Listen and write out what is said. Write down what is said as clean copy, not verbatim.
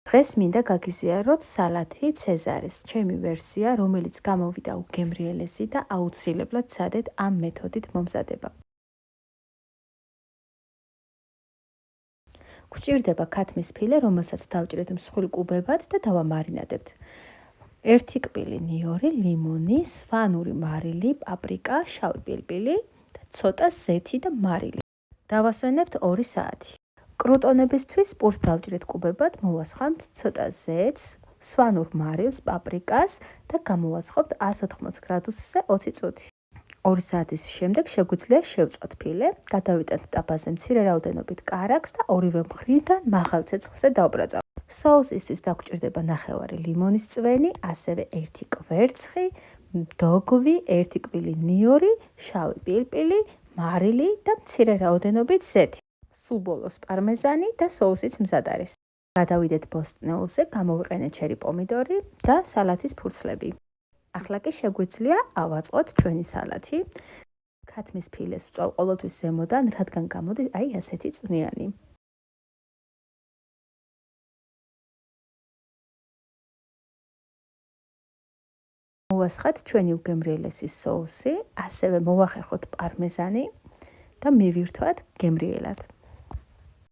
დღეს მინდა გაგიზიაროთ სალათი ცეზარის, ჩემი ვერსია, რომელიც გამოვიდა უგემრიელესი და აუცილებლად სცადეთ ამ მეთოდით მომზადება. გვჭირდება ქათმის ფილე, რომელსაც დავჭრეთ მსხვილ კუბებად და დავამარინადებთ. 1 კბილი ნიორი, ლიმონი, სვანური მარილი, პაპრიკა, შავი პილპილი და ცოტა ზეთი და მარილი. დავასვენებთ 2 საათი. კრუტონებისთვის პურს დავჭრეთ კუბებად, მოვასხამთ ცოტა ზეთს, სვანურ მარილს, პაპრიკას და გამოვაცხობთ 180 გრადუსზე 20 წუთი. 2 საათის შემდეგ შეგვიძლია შევწვათ ფილე, გადავიტანთ ტაბაზე მცირე რაოდენობით კარაქს და ორივე მხრიდან მაღალ ცეცხლზე დავბრაწავთ. სოუსისთვის დაგვჭირდება ნახევარი ლიმონის წვენი, ასევე 1 კვერცხი, დოგვი, 1 კბილი ნიორი, შავი პილპილი, მარილი და მცირე რაოდენობით ზეთი. სულ ბოლოს პარმეზანი და სოუსიც მზად არის. გადავიდეთ ბოსტნეულზე, გამოვიყენეთ ჩერი პომიდორი და სალათის ფურცლები. ახლა კი შეგვიძლია ავაწყოთ ჩვენი სალათი. ქათმის ფილეს ვწვავ ყოველთვის ზემოდან, რადგან გამოდის აი ასეთი წვნიანი. მოვასხათ ჩვენი უგემრიელესი სოუსი, ასევე მოვახერხოთ პარმეზანი და მივირთვათ გემრიელად.